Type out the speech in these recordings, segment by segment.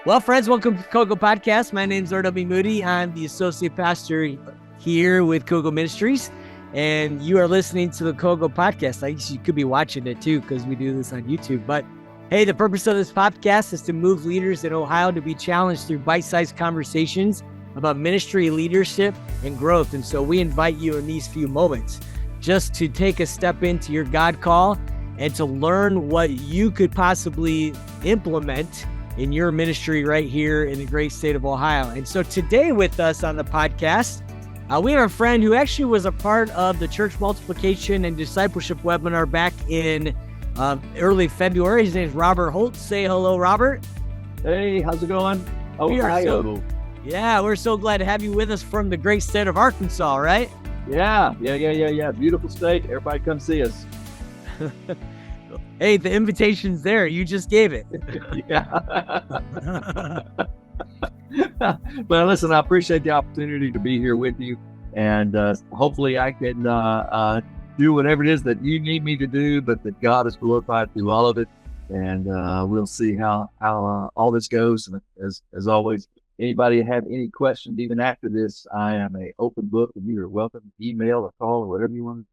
Well, friends, welcome to the Kogo Podcast. My name is R.W. Moody. I'm the associate pastor here with Kogo Ministries, and you are listening to the Kogo Podcast. I guess you could be watching it too, because we do this on YouTube. But hey, the purpose of this podcast is to move leaders in Ohio to be challenged through bite-sized conversations about ministry, leadership, and growth. And so we invite you in these few moments just to take a step into your God call and to learn what you could possibly implement in your ministry right here in the great state of Ohio. And so today with us on the podcast, we have a friend who actually was a part of the church multiplication and discipleship webinar back in early February. His name is Robert Holt. Say hello, Robert. Hey, how's it going? Ohio. We're so glad to have you with us from the great state of Arkansas, right? Yeah. Beautiful state. Everybody come see us. Hey, the invitation's there. You just gave it. Yeah. Well, listen, I appreciate the opportunity to be here with you. And hopefully I can do whatever it is that you need me to do, but that God is glorified through all of it. And we'll see how all this goes. And as always, anybody have any questions, even after this, I am an open book, and you are welcome to email or call or whatever you want to do.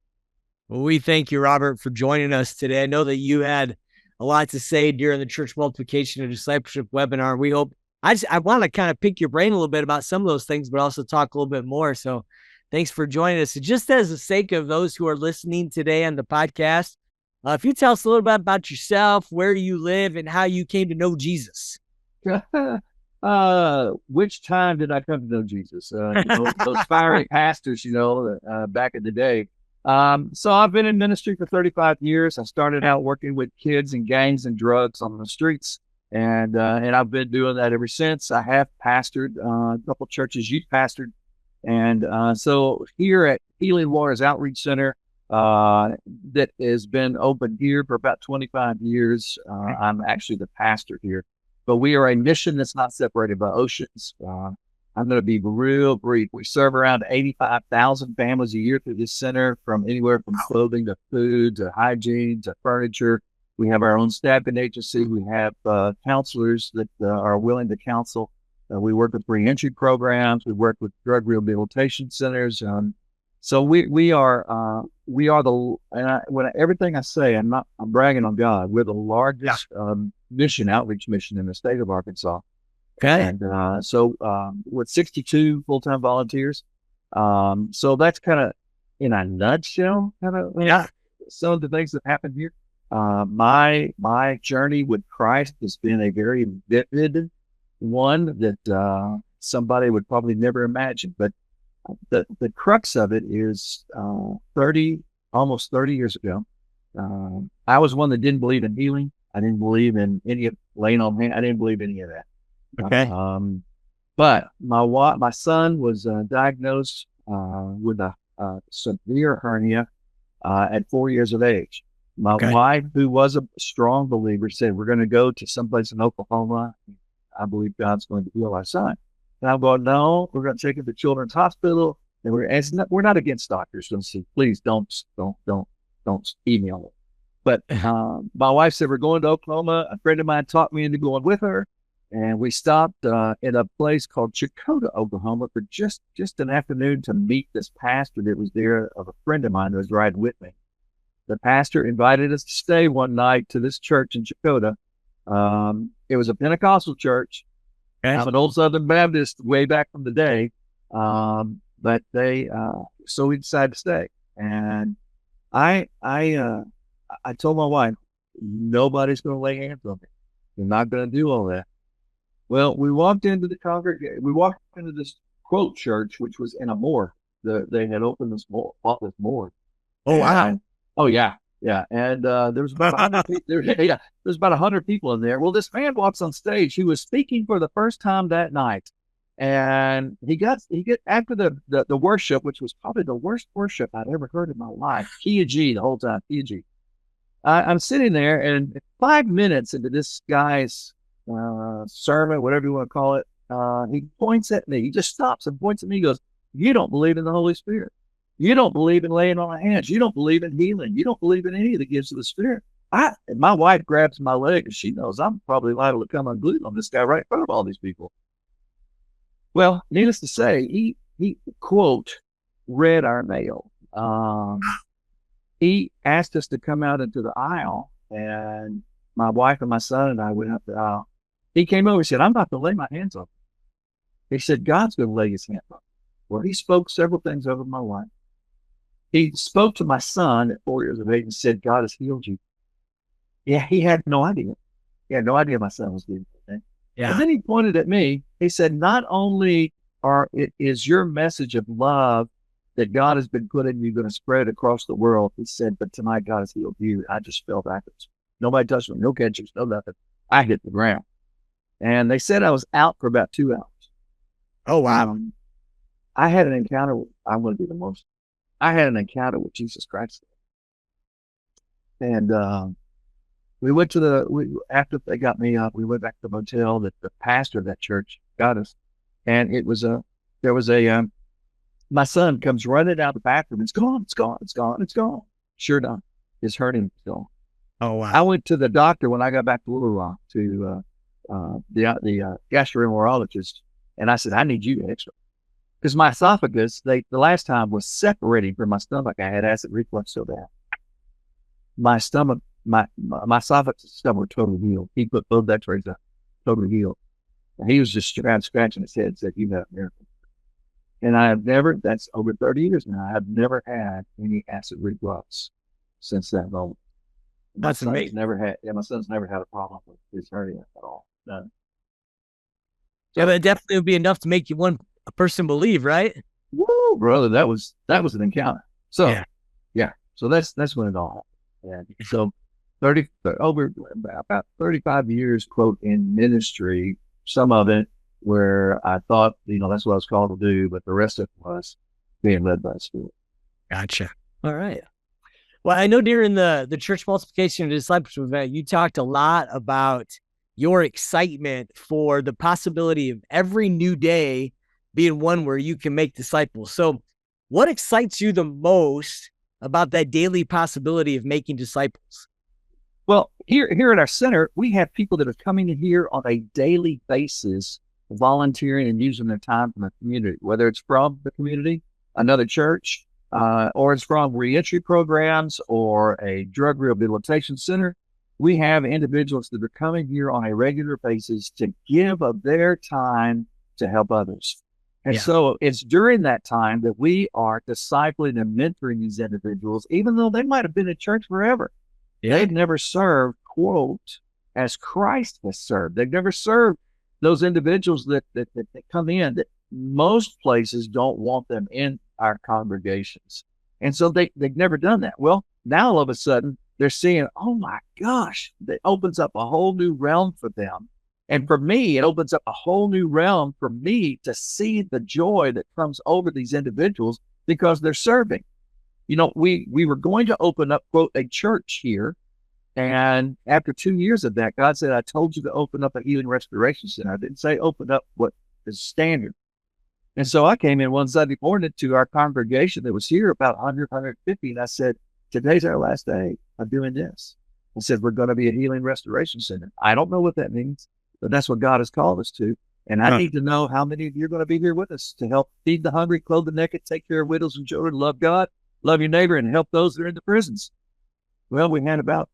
Well, we thank you, Robert, for joining us today. I know that you had a lot to say during the church multiplication and discipleship webinar. We hope I want to kind of pick your brain a little bit about some of those things, but also talk a little bit more. So thanks for joining us. Just as the sake of those who are listening today on the podcast, if you tell us a little bit about yourself, where you live, and how you came to know Jesus. Which time did I come to know Jesus? Those fiery pastors, back in the day. So I've been in ministry for 35 years. I started out working with kids and gangs and drugs on the streets. And I've been doing that ever since. I have pastored a couple churches, youth pastored. And so here at Healing Waters Outreach Center, that has been open here for about 25 years. I'm actually the pastor here. But we are a mission that's not separated by oceans. I'm going to be real brief. We serve around 85,000 families a year through this center, from anywhere from clothing to food to hygiene to furniture. We have our own staffing agency. We have counselors that are willing to counsel. We work with reentry programs. We work with drug rehabilitation centers. So we are the, and everything I say, I'm bragging on God. We're the largest outreach mission in the state of Arkansas. Okay. And so with 62 full-time volunteers. So that's kind of, in a nutshell, some of the things that happened here. My journey with Christ has been a very vivid one that somebody would probably never imagine. But the crux of it is almost 30 years ago. I was one that didn't believe in healing. I didn't believe in any of laying on hands. I didn't believe in any of that. Okay. But my son was diagnosed with a severe hernia at 4 years of age. My wife, who was a strong believer, said, "We're going to go to someplace in Oklahoma. I believe God's going to heal our son." And I'm going, "No, we're going to take him to Children's Hospital." And we're not against doctors. So please don't email it. But my wife said, "We're going to Oklahoma." A friend of mine talked me into going with her. And we stopped in a place called Chakota, Oklahoma, for just an afternoon to meet this pastor that was there, of a friend of mine who was riding with me. The pastor invited us to stay one night to this church in Chakota. It was a Pentecostal church. Okay. I'm an old Southern Baptist way back from the day. But so we decided to stay. And I told my wife, nobody's going to lay hands on me. They're not going to do all that. Well, we walked into the congregation. We walked into this quote church, which was in a morgue. They had opened this morgue. Oh, wow. Oh, yeah. And there was about 100 people in there. Well, this man walks on stage. He was speaking for the first time that night, and he got after the worship, which was probably the worst worship I'd ever heard in my life. Key of G the whole time. Key of G. I'm sitting there, and 5 minutes into this guy's sermon, whatever you want to call it, he points at me. He just stops and points at me. He goes, "You don't believe in the Holy Spirit. You don't believe in laying on hands. You don't believe in healing. You don't believe in any of the gifts of the Spirit." My wife grabs my leg and she knows I'm probably liable to come unglued on this guy right in front of all these people. Well, needless to say, he quote, read our mail. He asked us to come out into the aisle, and my wife and my son and I went up the aisle. He came over and said, I'm about to lay my hands on you. He said, God's going to lay his hands on you. Well, he spoke several things over my life. He spoke to my son at 4 years of age and said, God has healed you. Yeah, he had no idea. He had no idea my son was getting it. Yeah. And then he pointed at me. He said, not only is your message of love that God has been putting you going to spread across the world, he said, but tonight God has healed you. I just fell backwards. Nobody touched me, no catchers, no nothing. I hit the ground. And they said I was out for about 2 hours. Oh, wow. I had an encounter with, I'm going to be the most, I had an encounter with Jesus Christ. And we went to after they got me up, we went back to the motel that the pastor of that church got us. And my son comes running out the bathroom. It's gone. Sure enough, it's hurting still. Oh, wow. I went to the doctor when I got back to Little Rock to the gastroenterologist, and I said, I need you to x-ray. Because my esophagus, the last time was separating from my stomach. I had acid reflux so bad. My stomach, my esophagus and stomach were totally healed. He put both x-rays up, totally healed. And he was just scratching his head and said, you have a miracle. And I have never, that's over 30 years now, I have never had any acid reflux since that moment. That's amazing. My son's never had a problem with his hernia at all. None. Yeah, but it definitely would be enough to make you a person believe, right? Woo, brother, that was an encounter. So yeah. So that's when it all happened. And so over about 35 years, quote, in ministry, some of it where I thought, that's what I was called to do, but the rest of it was being led by the Spirit. Gotcha. All right. Well, I know during the church multiplication and discipleship event, you talked a lot about your excitement for the possibility of every new day being one where you can make disciples. So what excites you the most about that daily possibility of making disciples? Well, here at our center, we have people that are coming in here on a daily basis, volunteering and using their time from the community, whether it's from the community, another church, or it's from reentry programs or a drug rehabilitation center. We have individuals that are coming here on a regular basis to give of their time to help others. And so it's during that time that we are discipling and mentoring these individuals, even though they might have been in church forever. Yeah. They've never served, quote, as Christ has served. They've never served those individuals that come in, that most places don't want them in our congregations. And so they've never done that. Well, now all of a sudden they're seeing, oh my gosh, that opens up a whole new realm for them. And for me, it opens up a whole new realm for me to see the joy that comes over these individuals because they're serving. We were going to open up, quote, a church here. And after 2 years of that, God said, I told you to open up a healing restoration center. I didn't say open up what is standard. And so I came in one Sunday morning to our congregation that was here, about 100, 150. And I said, today's our last day of doing this. I said, we're going to be a healing restoration center. I don't know what that means, but that's what God has called us to. And I need to know how many of you are going to be here with us to help feed the hungry, clothe the naked, take care of widows and children, love God, love your neighbor, and help those that are in the prisons. Well, we had about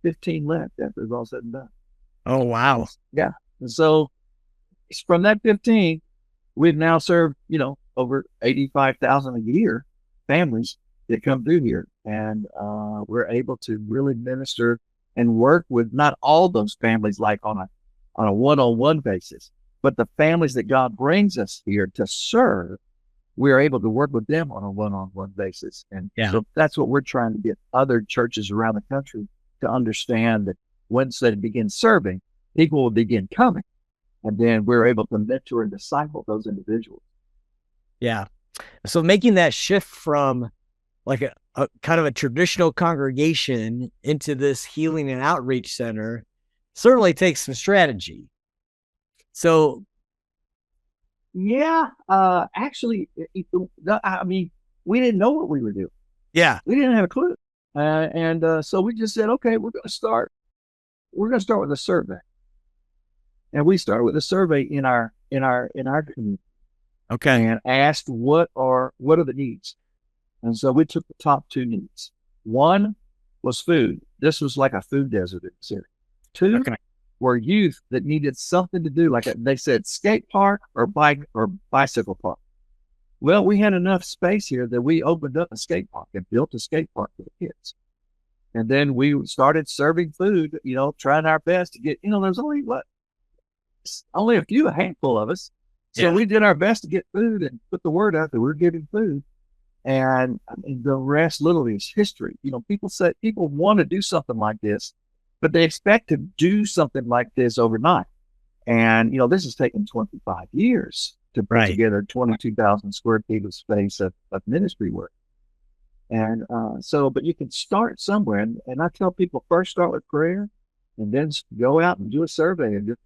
15 left after it was all said and done. Oh, wow. Yeah. And so from that 15, we've now served, over 85,000 a year families that come through here. And we're able to really minister and work with not all those families like on a one-on-one basis, but the families that God brings us here to serve, we're able to work with them on a one-on-one basis. And so that's what we're trying to get other churches around the country to understand, that once they begin serving, people will begin coming. And then we're able to mentor and disciple those individuals. Yeah. So making that shift from like a kind of a traditional congregation into this healing and outreach center certainly takes some strategy. So actually, we didn't know what we were doing. Yeah. We didn't have a clue. So we just said, okay, we're going to start with a survey. And we started with a survey in our community. Okay. And asked what are the needs. And so we took the top 2 needs. One was food. This was like a food desert in the city. 2 were youth that needed something to do, like they said, skate park or bike or bicycle park. Well, we had enough space here that we opened up a skate park and built a skate park for the kids. And then we started serving food, trying our best to get, there's only a handful of us. So we did our best to get food and put the word out that we're giving food. And the rest literally is history. People want to do something like this, but they expect to do something like this overnight. And, this has taken 25 years to put together 22,000 square feet of space of ministry work. And but you can start somewhere. And I tell people, first start with prayer and then go out and do a survey and just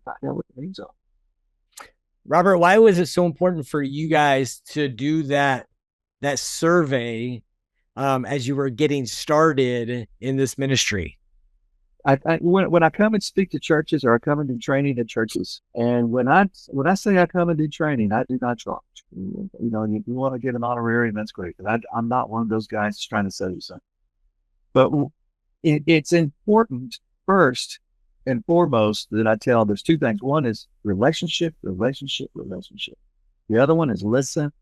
find out what the needs are. Robert, why was it so important for you guys to do that survey as you were getting started in this ministry? When I come and speak to churches, or I come and do training at churches, and when I say I come and do training, I do not charge. You want to get an honorarium, that's great. But I'm not one of those guys that's trying to sell you something. But it's important first and foremost that I tell, there's 2 things. One is relationship. The other one is listen.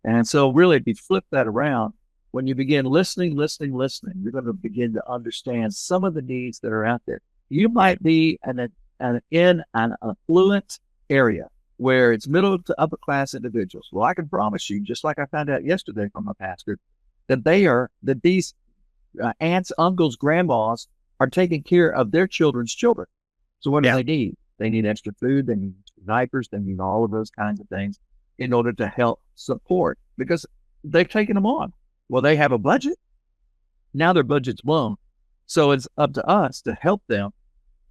And so really, if you flip that around, when you begin listening, you're going to begin to understand some of the needs that are out there. You might be in an affluent area where it's middle to upper class individuals. Well, I can promise you, just like I found out yesterday from a pastor, that these aunts, uncles, grandmas are taking care of their children's children. So what do they need? They need extra food, they need diapers, they need all of those kinds of things in order to help support, because they've taken them on. Well, they have a budget. Now their budget's blown. So it's up to us to help them,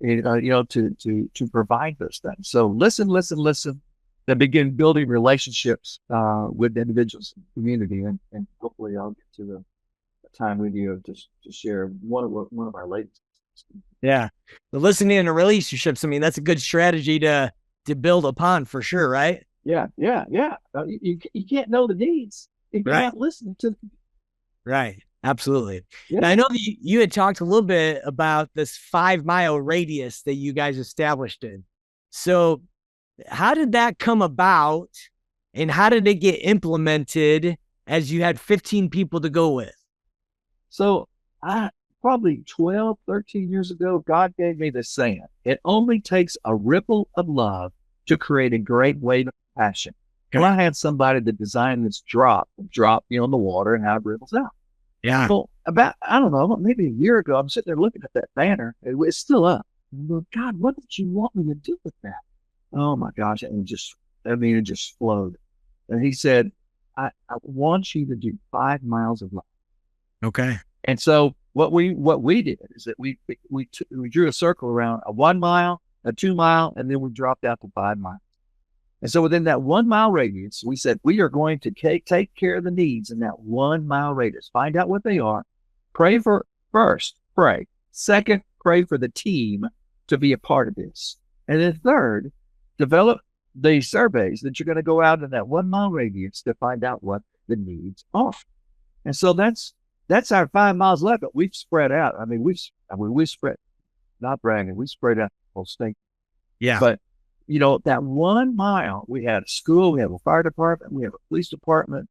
to provide those things. So listen, then begin building relationships with individuals in the community. And hopefully I'll get to the time with you to share one of our latest. Yeah. The listening and the relationships, that's a good strategy to build upon for sure, right? Yeah. You can't know the needs if you're not listening to them. Right. Absolutely. Yeah. Now, I know that you had talked a little bit about this 5-mile radius that you guys established in. So how did that come about, and how did it get implemented as you had 15 people to go with? So probably 12, 13 years ago, God gave me this saying: it only takes a ripple of love to create a great wave of passion. Okay. Well, I had somebody that designed this drop in the water and how it ripples out. Yeah. Well, I don't know, maybe a year ago, I'm sitting there looking at that banner. It's still up. I'm going, God, what did you want me to do with that? Oh my gosh. And it just flowed. And he said, I want you to do 5 miles of love. Okay. And so what we did is that we drew a circle around a 1 mile, a 2 mile, and then we dropped out to 5 miles. And so within that 1 mile radius, we said, we are going to take care of the needs in that 1 mile radius, find out what they are, pray. Second, pray for the team to be a part of this. And then third, develop the surveys that you're going to go out in that 1 mile radius to find out what the needs are. And so that's our 5 miles left, but we've spread out. We've spread, not bragging, we spread out the whole state. Yeah. But that 1 mile, we had a school, we have a fire department, we have a police department,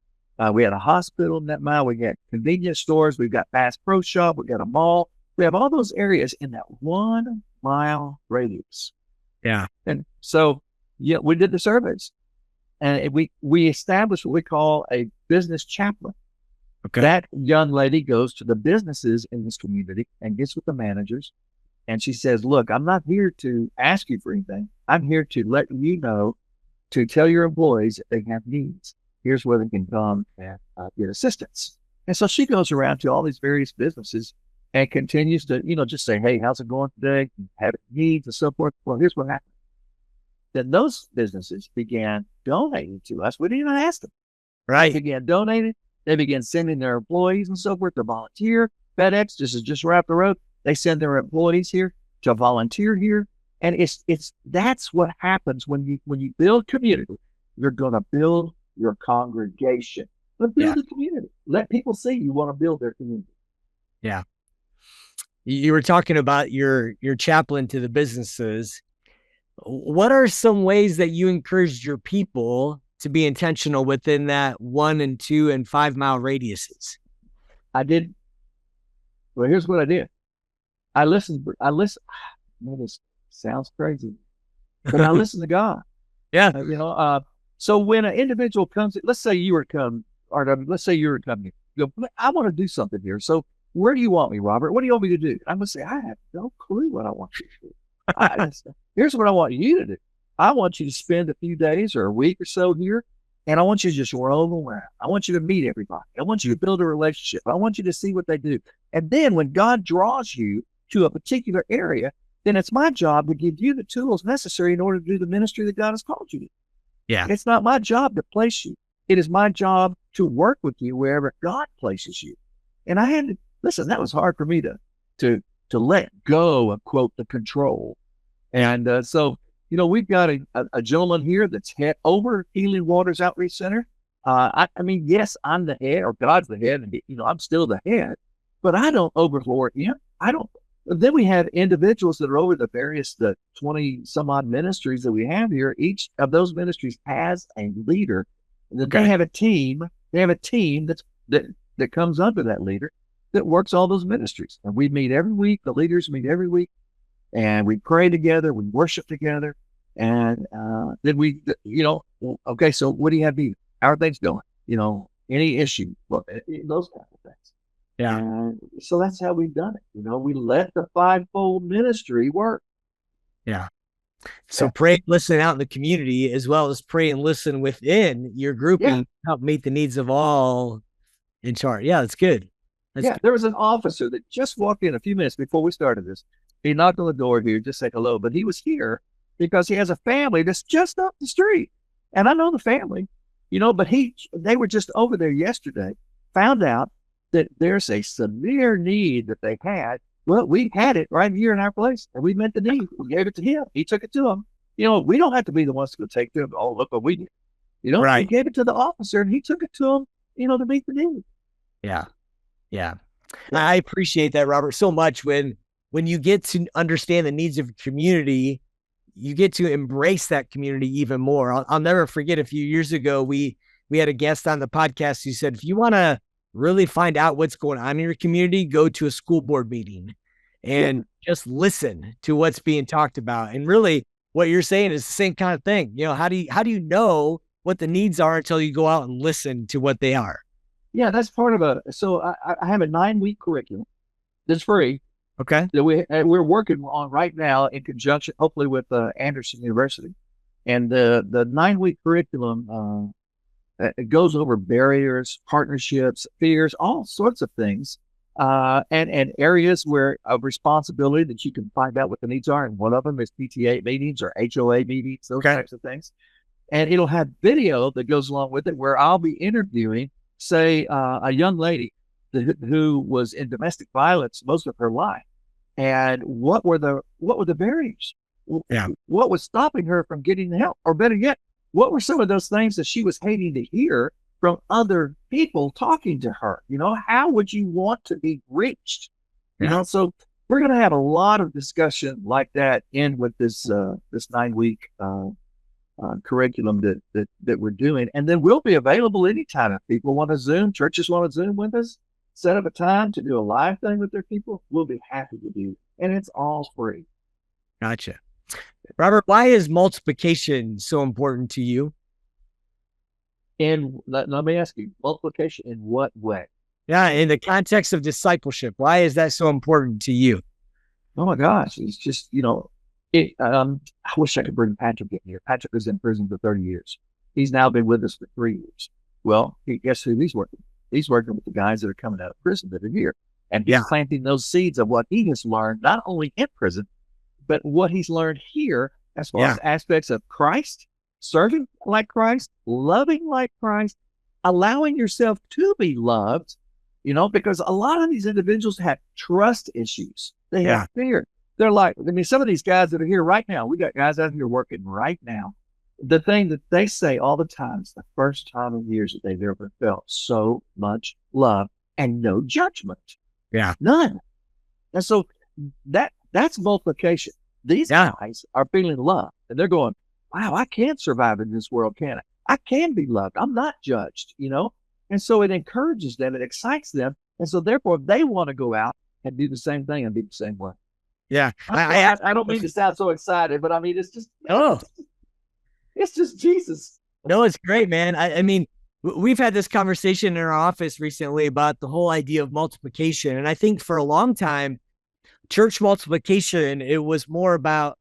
we had a hospital in that mile, we got convenience stores, we've got Bass Pro Shop, we got a mall. We have all those areas in that 1 mile radius. Yeah. And so, we did the surveys, and we established what we call a business chaplain. Okay. That young lady goes to the businesses in this community and gets with the managers. And she says, look, I'm not here to ask you for anything. I'm here to let you know, to tell your employees if they have needs. Here's where they can come and get assistance. And so she goes around to all these various businesses and continues to, just say, hey, how's it going today? Have needs and so forth. Well, here's what happened. Then those businesses began donating to us. We didn't even ask them. Right. They began donating. They begin sending their employees and so forth to volunteer. FedEx, this is just right up the road. They send their employees here to volunteer here. And that's what happens when you build community. You're going to build your congregation. But build a community. Let people see you want to build their community. Yeah. You were talking about your chaplain to the businesses. What are some ways that you encouraged your people to be intentional within that 1 and 2 and 5 mile radiuses? I did. Well, here's what I did. I listened. Man, this sounds crazy, but I listened to God. Yeah. So when an individual comes, let's say you were coming, let's say you're coming. You go, I want to do something here. So where do you want me, Robert? What do you want me to do? I'm going to say, I have no clue what I want you to do. Here's what I want you to do. I want you to spend a few days or a week or so here, and I want you to just roll around. I want you to meet everybody. I want you to build a relationship. I want you to see what they do. And then when God draws you to a particular area, then it's my job to give you the tools necessary in order to do the ministry that God has called you to. Yeah. It's not my job to place you. It is my job to work with you wherever God places you. And I had to, listen, that was hard for me to let go of, quote, the control. And so, we've got a gentleman here that's head over Healing Waters Outreach Center. I mean, yes, I'm the head, or God's the head, and I'm still the head, but I don't overlord him. I don't. Then we have individuals that are over the 20 some odd ministries that we have here. Each of those ministries has a leader. They have a team. They have a team that comes under that leader that works all those ministries. And we meet every week. The leaders meet every week, and we pray together. We worship together, and then we, okay. So what do you have to do? How are things going? Any issue? Well, those kinds of things. Yeah. And so that's how we've done it. We let the fivefold ministry work. Yeah. So pray and listen out in the community, as well as pray and listen within your grouping, help meet the needs of all in charge. Yeah, that's good. Good. There was an officer that just walked in a few minutes before we started this. He knocked on the door here, just say hello, but he was here because he has a family that's just up the street. And I know the family, but they were just over there yesterday, found out that there's a severe need that they had. Well, we had it right here in our place, and we met the need. We gave it to him. He took it to him. We don't have to be the ones to go take them. Oh, look what we did. Right. We gave it to the officer, and he took it to him, to meet the need. Yeah. Yeah. I appreciate that, Robert, so much. When you get to understand the needs of your community, you get to embrace that community even more. I'll never forget, a few years ago, we had a guest on the podcast who said, if you want to really find out what's going on in your community, go to a school board meeting and just listen to what's being talked about. And really what you're saying is the same kind of thing. How do you know what the needs are until you go out and listen to what they are? Yeah, that's part of so I have a 9-week curriculum that's free. Okay. That we're working on right now in conjunction, hopefully, with Anderson University. And the 9-week curriculum, it goes over barriers, partnerships, fears, all sorts of things, and areas of responsibility that you can find out what the needs are. And one of them is PTA meetings or HOA meetings, those types of things. And it'll have video that goes along with it, where I'll be interviewing, say, a young lady who was in domestic violence most of her life, and what were the barriers? Yeah. What was stopping her from getting the help, or better yet, what were some of those things that she was hating to hear from other people talking to her? How would you want to be reached? So we're going to have a lot of discussion like that in with this 9-week curriculum that we're doing. And then we'll be available anytime. If people want to Zoom, churches want to Zoom with us, set up a time to do a live thing with their people, we'll be happy to do. And it's all free. Gotcha. Robert, why is multiplication so important to you? And let me ask you, multiplication in what way? Yeah, in the context of discipleship, why is that so important to you? Oh my gosh, it's just, I wish I could bring Patrick in here. Patrick was in prison for 30 years. He's now been with us for 3 years. Well, guess who he's working with? He's working with the guys that are coming out of prison that are here. And he's planting those seeds of what he has learned, not only in prison, but what he's learned here as far as aspects of Christ, serving like Christ, loving like Christ, allowing yourself to be loved, because a lot of these individuals have trust issues. They have fear. They're like, some of these guys that are here right now, we got guys out here working right now. The thing that they say all the time is the first time in years that they've ever felt so much love and no judgment. Yeah. None. And so that's multiplication. These guys are feeling love and they're going, wow, I can survive in this world, can I? I can be loved. I'm not judged, And so it encourages them, it excites them. And so therefore they want to go out and do the same thing and be the same way. Yeah. I don't mean to sound so excited, but it's just, it's just Jesus. No, it's great, man. I mean, we've had this conversation in our office recently about the whole idea of multiplication. And I think for a long time, church multiplication, it was more about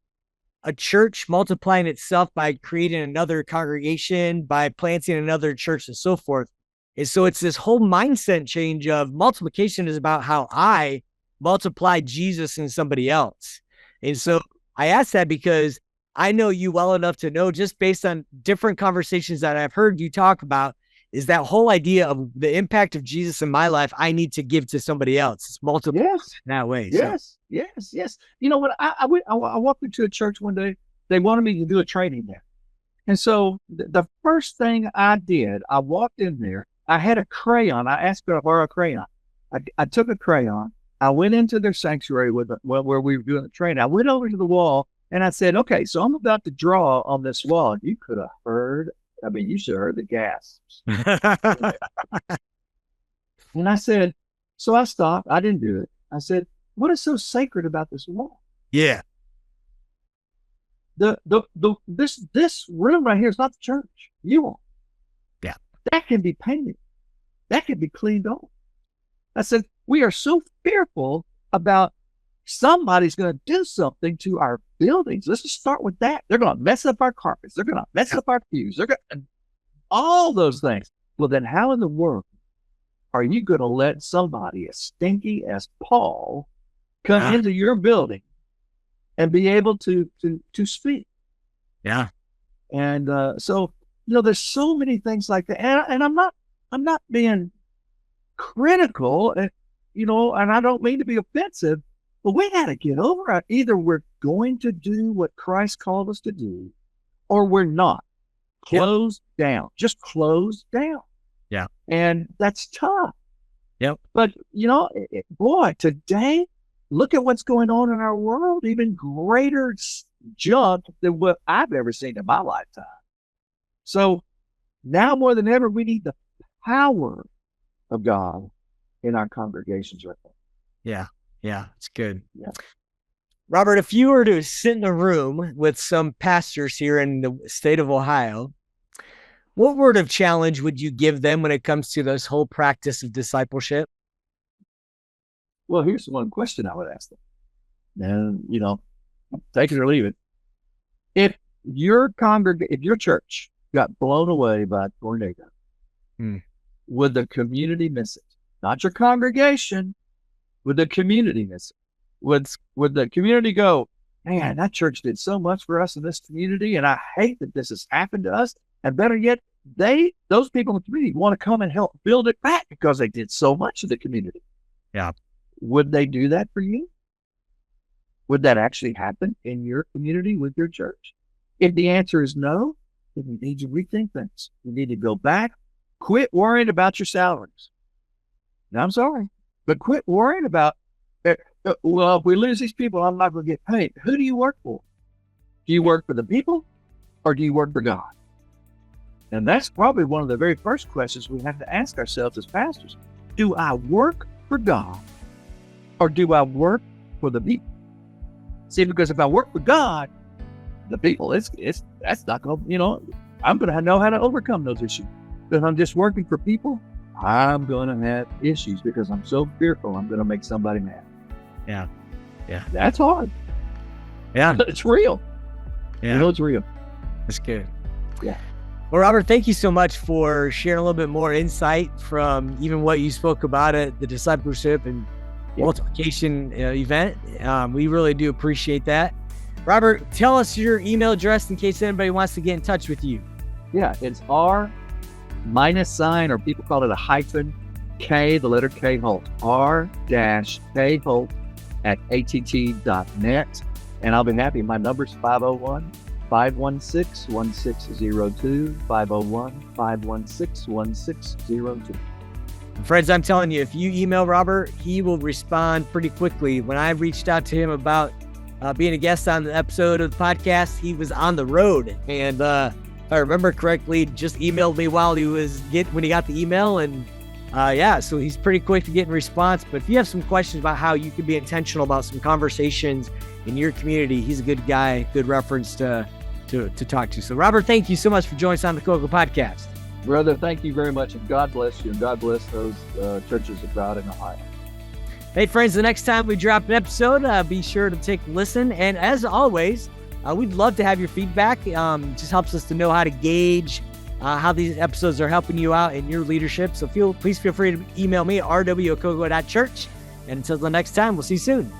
a church multiplying itself by creating another congregation, by planting another church and so forth. And so it's this whole mindset change of multiplication is about how I multiply Jesus in somebody else. And so I ask that because I know you well enough to know, just based on different conversations that I've heard you talk about, is that whole idea of the impact of Jesus in my life, I need to give to somebody else. It's multiple in that way. Yes. You know what? I walked into a church one day. They wanted me to do a training there. And so the first thing I did, I walked in there. I had a crayon. I asked her to borrow a crayon. I took a crayon. I went into their sanctuary where we were doing the training. I went over to the wall and I said, okay, so I'm about to draw on this wall. You could have heard. You should have heard the gasps. And I said, so I stopped. I didn't do it. I said, what is so sacred about this wall? Yeah. This room right here is not the church. You are. Yeah. That can be painted. That can be cleaned off. I said, we are so fearful about somebody's going to do something to our buildings. Let's just start with that. They're going to mess up our carpets. They're going to mess up our pews. They're going to all those things. Well, then how in the world are you going to let somebody as stinky as Paul come into your building and be able to speak? Yeah. And so, there's so many things like that. And I'm not being critical, and I don't mean to be offensive, but we got to get over it. Either we're going to do what Christ called us to do, or we're not. Close down. Just close down. Yeah. And that's tough. Yep. But, boy, today, look at what's going on in our world. Even greater junk than what I've ever seen in my lifetime. So now more than ever, we need the power of God in our congregations right now. Yeah, it's good. Yeah. Robert, if you were to sit in a room with some pastors here in the state of Ohio, what word of challenge would you give them when it comes to this whole practice of discipleship? Well, here's one question I would ask them. And, take it or leave it. If your church got blown away by a tornado, would the community miss it? Not your congregation. Would the community miss it? Would the community go, man, that church did so much for us in this community, and I hate that this has happened to us. And better yet, those people in the community want to come and help build it back because they did so much in the community. Yeah. Would they do that for you? Would that actually happen in your community with your church? If the answer is no, then you need to rethink things. You need to go back, quit worrying about your salaries. Now, I'm sorry, but quit worrying about, well, if we lose these people, I'm not going to get paid. Who do you work for? Do you work for the people or do you work for God? And that's probably one of the very first questions we have to ask ourselves as pastors. Do I work for God or do I work for the people? See, because if I work for God, the people, that's not going to, I'm going to know how to overcome those issues. But if I'm just working for people, I'm going to have issues because I'm so fearful I'm going to make somebody mad. Yeah. That's hard. Yeah. But it's real. Yeah. It's real. That's good. Yeah. Well, Robert, thank you so much for sharing a little bit more insight from even what you spoke about at the discipleship and multiplication event. We really do appreciate that. Robert, tell us your email address in case anybody wants to get in touch with you. Yeah, it's minus sign, or people call it a hyphen, K, the letter K Holt, R-K Holt at att.net. And I'll be happy. My number's 501-516-1602, 501-516-1602. Friends, I'm telling you, if you email Robert, he will respond pretty quickly. When I reached out to him about being a guest on the episode of the podcast, he was on the road. And if I remember correctly, just emailed me while when he got the email. And so he's pretty quick to get in response. But if you have some questions about how you can be intentional about some conversations in your community, he's a good guy, good reference to talk to. So Robert, thank you so much for joining us on the Coco Podcast. Brother, thank you very much, and God bless you, and God bless those churches of God in Ohio. Hey, friends, the next time we drop an episode, be sure to take a listen. And as always, we'd love to have your feedback. It just helps us to know how to gauge how these episodes are helping you out in your leadership. So please feel free to email me at rw@coco.church. And until the next time, we'll see you soon.